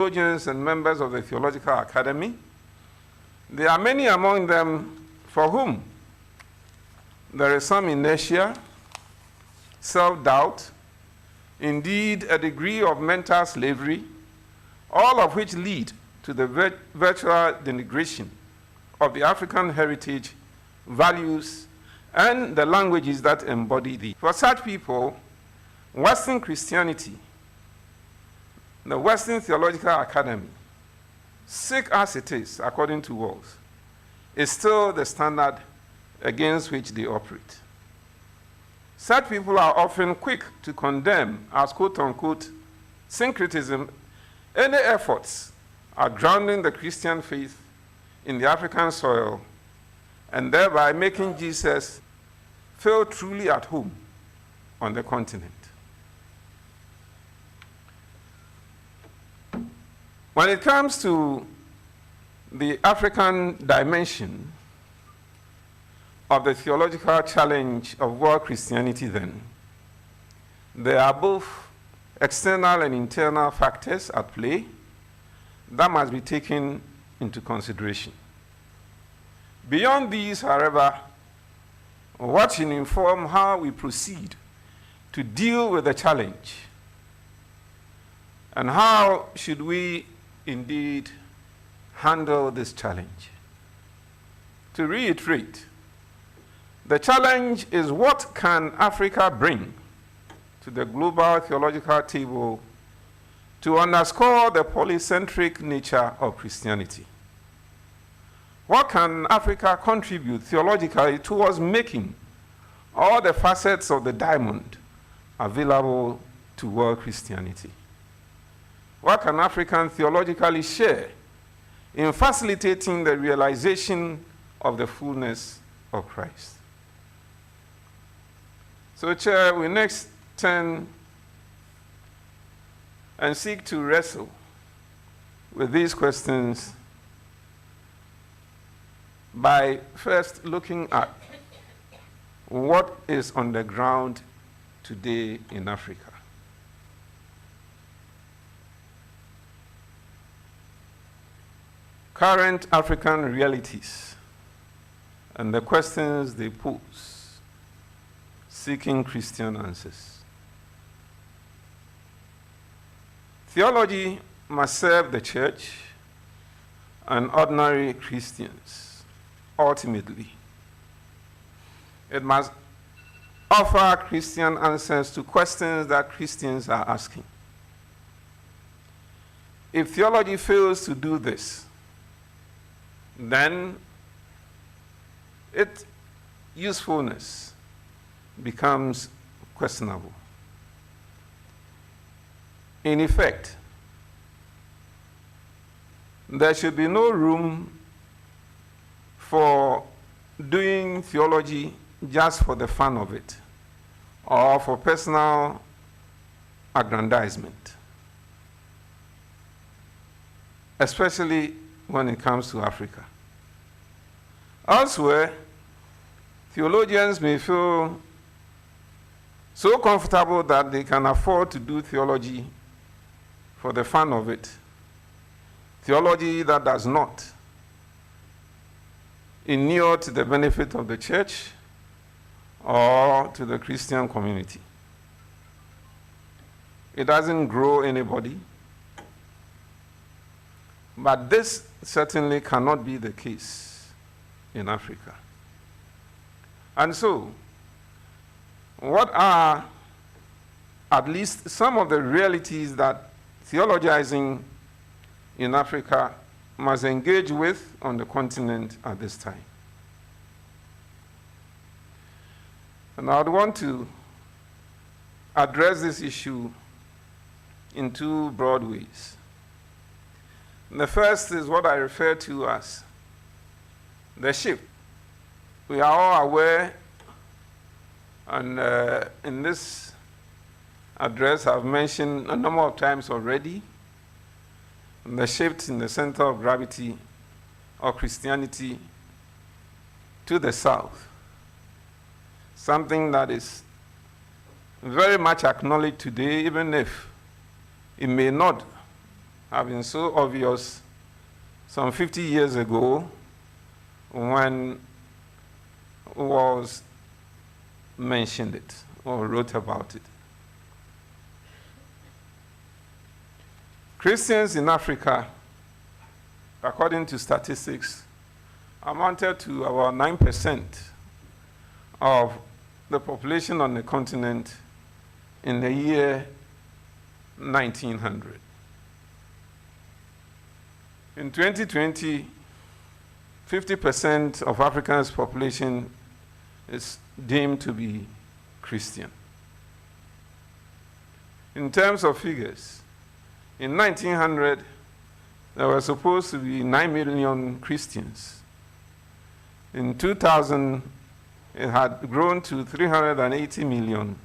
theologians and members of the Theological Academy. There are many among them for whom there is some inertia, self-doubt, indeed a degree of mental slavery, all of which lead to the virtual denigration of the African heritage, values, and the languages that embody these. For such people, Western Christianity, the Western Theological Academy, sick as it is, according to Walls, is still the standard against which they operate. Such people are often quick to condemn as quote-unquote syncretism any efforts at grounding the Christian faith in the African soil and thereby making Jesus feel truly at home on the continent. When it comes to the African dimension of the theological challenge of world Christianity then, there are both external and internal factors at play that must be taken into consideration. Beyond these, however, what should inform how we proceed to deal with the challenge, and how should we indeed handle this challenge. To reiterate, the challenge is what can Africa bring to the global theological table to underscore the polycentric nature of Christianity. What can Africa contribute theologically towards making all the facets of the diamond available to world Christianity? What can Africa theologically share in facilitating the realization of the fullness of Christ? So, Chair, we next turn and seek to wrestle with these questions by first looking at what is on the ground today in Africa. Current African realities and the questions they pose, seeking Christian answers. Theology must serve the church and ordinary Christians, ultimately. It must offer Christian answers to questions that Christians are asking. If theology fails to do this, then its usefulness becomes questionable. In effect, there should be no room for doing theology just for the fun of it or for personal aggrandizement, especially when it comes to Africa. Elsewhere, theologians may feel so comfortable that they can afford to do theology for the fun of it, theology that does not inure to the benefit of the church or to the Christian community. It doesn't grow anybody, but this certainly cannot be the case in Africa. And so, what are at least some of the realities that theologizing in Africa must engage with on the continent at this time? And I would want to address this issue in two broad ways. The first is what I refer to as the shift. We are all aware, and in this address I've mentioned a number of times already, the shift in the center of gravity of Christianity to the south, something that is very much acknowledged today, even if it may not have been so obvious some 50 years ago when was mentioned it or wrote about it. Christians in Africa, according to statistics, amounted to about 9% of the population on the continent in the year 1900. In 2020, 50% of Africa's population is deemed to be Christian. In terms of figures, in 1900, there were supposed to be 9 million Christians. In 2000, it had grown to 380 million.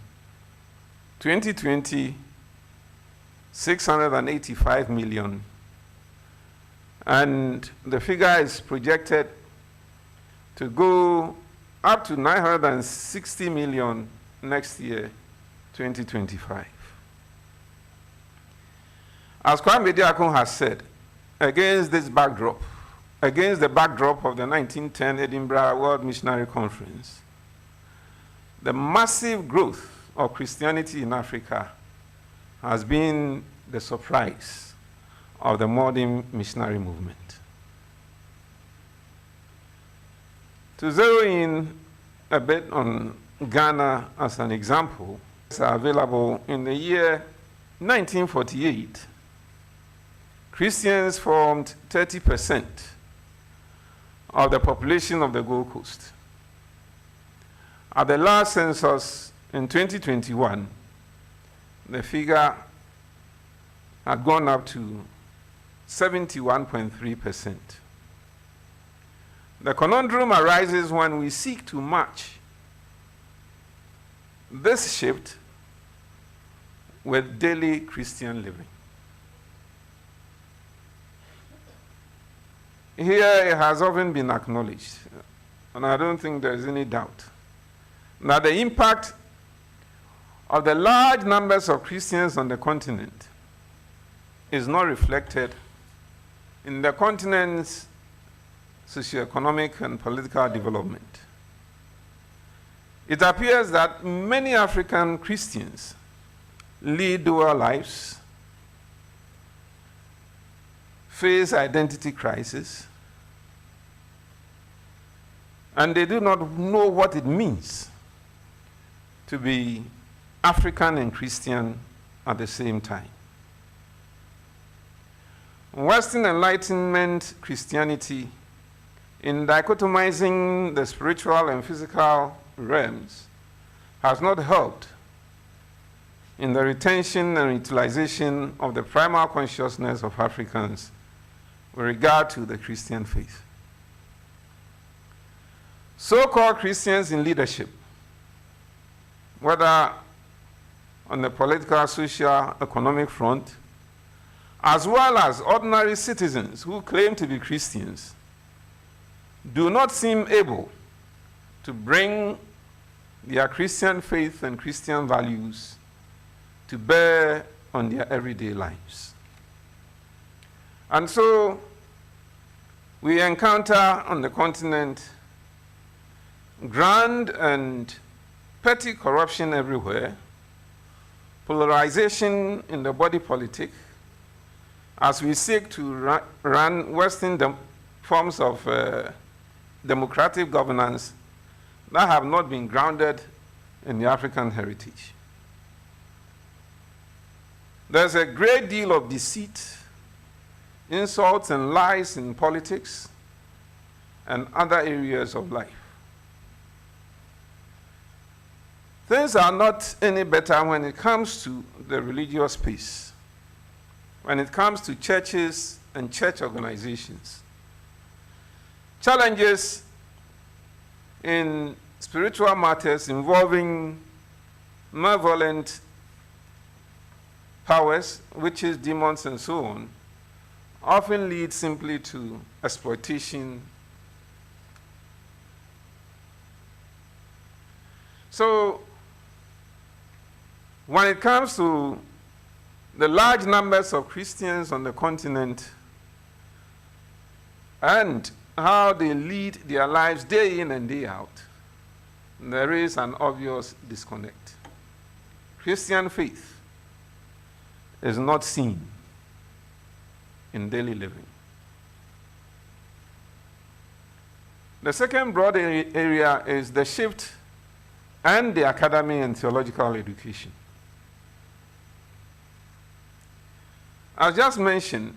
2020, 685 million. And the figure is projected to go up to 960 million next year, 2025. As Kwame Diakon has said, against this backdrop, against the backdrop of the 1910 Edinburgh World Missionary Conference, the massive growth of Christianity in Africa has been the surprise of the modern missionary movement. To zero in a bit on Ghana as an example, it's available in the year 1948. Christians formed 30% of the population of the Gold Coast. At the last census in 2021, the figure had gone up to 71.3%. The conundrum arises when we seek to match this shift with daily Christian living. Here it has often been acknowledged, and I don't think there's any doubt, that the impact of the large numbers of Christians on the continent is not reflected in the continent's socioeconomic and political development. It appears that many African Christians lead dual lives, face identity crisis, and they do not know what it means to be African and Christian at the same time. Western Enlightenment Christianity, in dichotomizing the spiritual and physical realms, has not helped in the retention and utilization of the primal consciousness of Africans with regard to the Christian faith. So-called Christians in leadership, whether on the political, social, economic front, as well as ordinary citizens who claim to be Christians, do not seem able to bring their Christian faith and Christian values to bear on their everyday lives. And so we encounter on the continent grand and petty corruption everywhere, polarization in the body politic, as we seek to run Western forms of democratic governance that have not been grounded in the African heritage. There's a great deal of deceit, insults, and lies in politics and other areas of life. Things are not any better when it comes to the religious space, when it comes to churches and church organizations. Challenges in spiritual matters involving malevolent powers, witches, demons, and so on, often lead simply to exploitation. So, when it comes to the large numbers of Christians on the continent and how they lead their lives day in and day out, there is an obvious disconnect. Christian faith is not seen in daily living. The second broad area is the shift and the academy and theological education. As just mentioned,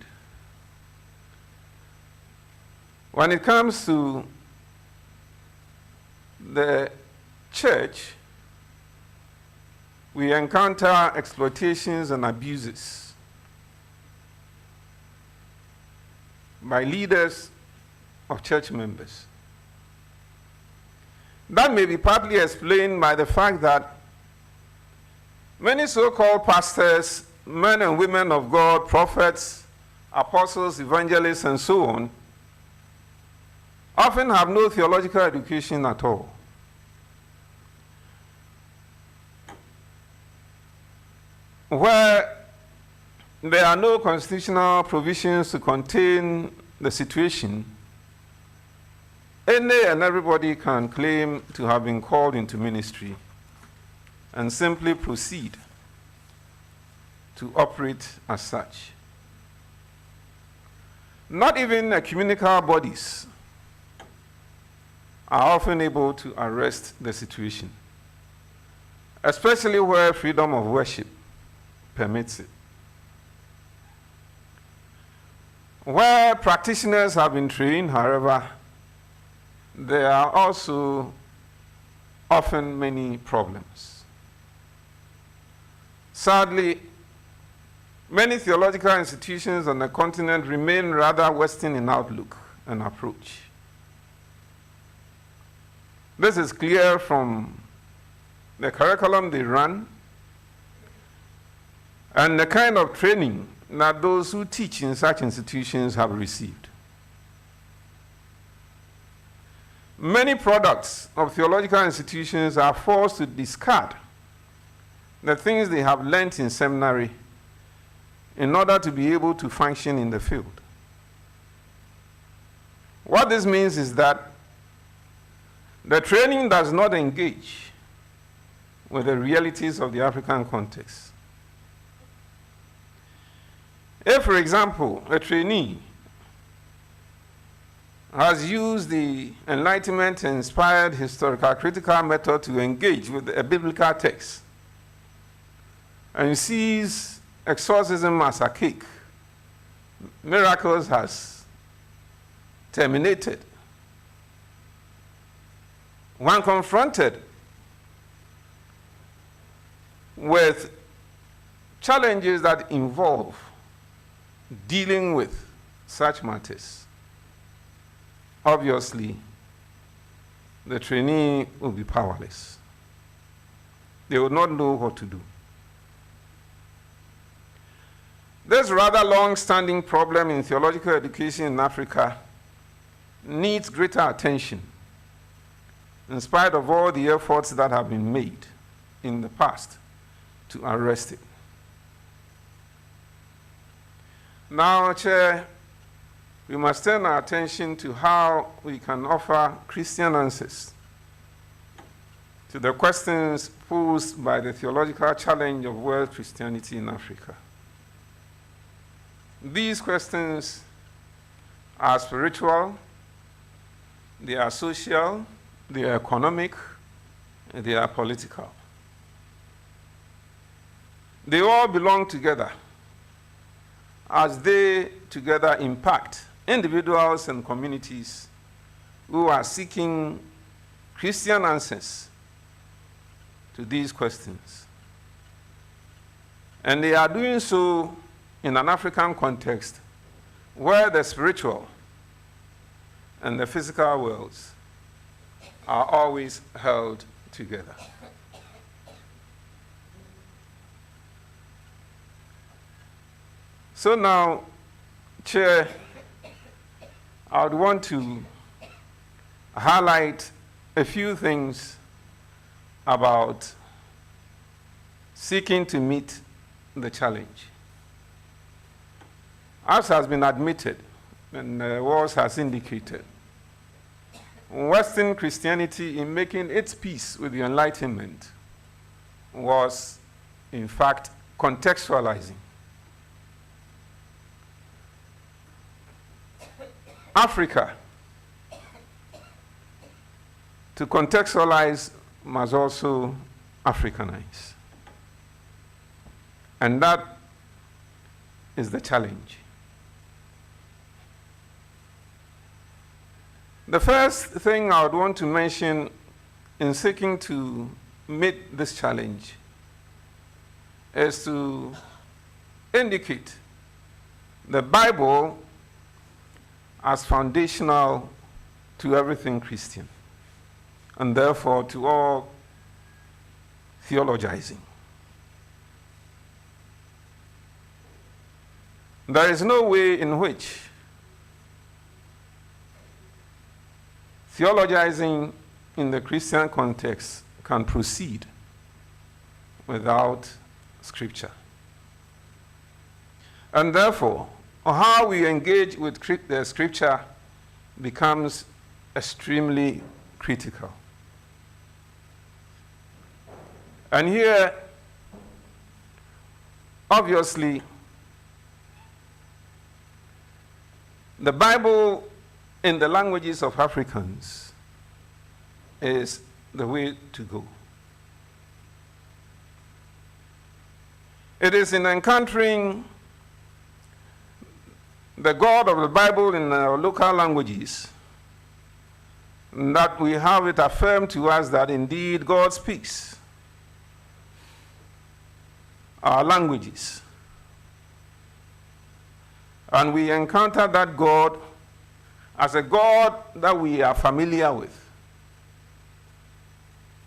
when it comes to the church, we encounter exploitations and abuses by leaders of church members. That may be partly explained by the fact that many so-called pastors, men and women of God, prophets, apostles, evangelists, and so on, often have no theological education at all. Where there are no constitutional provisions to contain the situation, any and everybody can claim to have been called into ministry and simply proceed to operate as such. Not even ecumenical bodies are often able to arrest the situation, especially where freedom of worship permits it. Where practitioners have been trained, however, there are also often many problems. Sadly, many theological institutions on the continent remain rather Western in outlook and approach. This is clear from the curriculum they run and the kind of training that those who teach in such institutions have received. Many products of theological institutions are forced to discard the things they have learnt in seminary in order to be able to function in the field. What this means is that the training does not engage with the realities of the African context. If, for example, a trainee has used the Enlightenment-inspired historical critical method to engage with a biblical text and sees exorcism as a cake, miracles has terminated. When confronted with challenges that involve dealing with such matters, obviously, the trainee will be powerless. They will not know what to do. This rather long-standing problem in theological education in Africa needs greater attention, in spite of all the efforts that have been made in the past to arrest it. Now, Chair, we must turn our attention to how we can offer Christian answers to the questions posed by the theological challenge of world Christianity in Africa. These questions are spiritual, they are social, they are economic, and they are political. They all belong together as they together impact individuals and communities who are seeking Christian answers to these questions. And they are doing so in an African context where the spiritual and the physical worlds are always held together. So now, Chair, I would want to highlight a few things about seeking to meet the challenge. As has been admitted, and Walls has indicated, Western Christianity, in making its peace with the Enlightenment, was in fact contextualizing. Africa, to contextualize, must also Africanize. And that is the challenge. The first thing I would want to mention in seeking to meet this challenge is to indicate the Bible as foundational to everything Christian, and therefore to all theologizing. There is no way in which theologizing in the Christian context can proceed without Scripture. And therefore, how we engage with the Scripture becomes extremely critical. And here, obviously, the Bible in the languages of Africans is the way to go. It is in encountering the God of the Bible in our local languages that we have it affirmed to us that indeed God speaks our languages. And we encounter that God as a God that we are familiar with,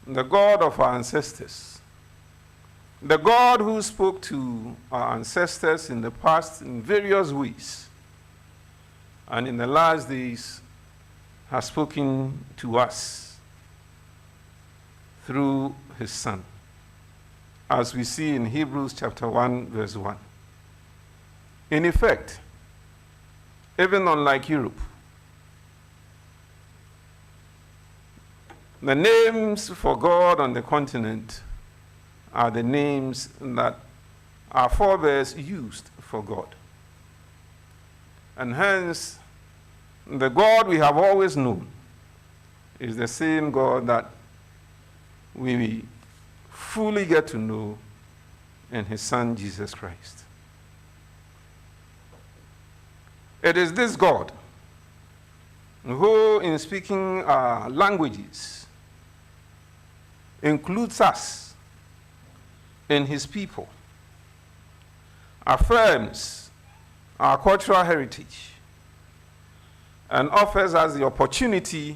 the God of our ancestors, the God who spoke to our ancestors in the past in various ways, and in the last days has spoken to us through his Son, as we see in Hebrews chapter 1, verse 1. In effect, even unlike Europe, the names for God on the continent are the names that our forebears used for God. And hence, the God we have always known is the same God that we fully get to know in his Son, Jesus Christ. It is this God who, in speaking our languages, includes us in his people, affirms our cultural heritage, and offers us the opportunity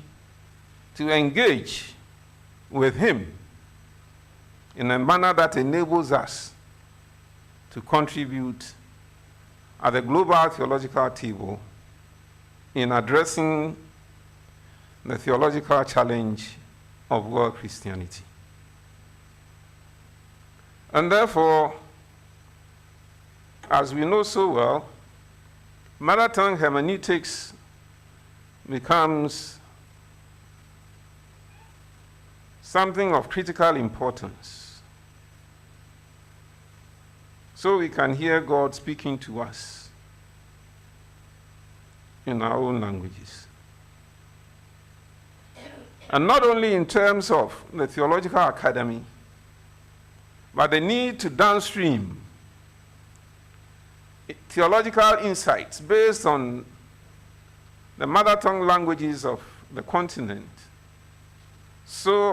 to engage with him in a manner that enables us to contribute at the global theological table in addressing the theological challenge of world Christianity. And therefore, as we know so well, mother tongue hermeneutics becomes something of critical importance, so we can hear God speaking to us in our own languages. And not only in terms of the theological academy, but the need to downstream theological insights based on the mother tongue languages of the continent, so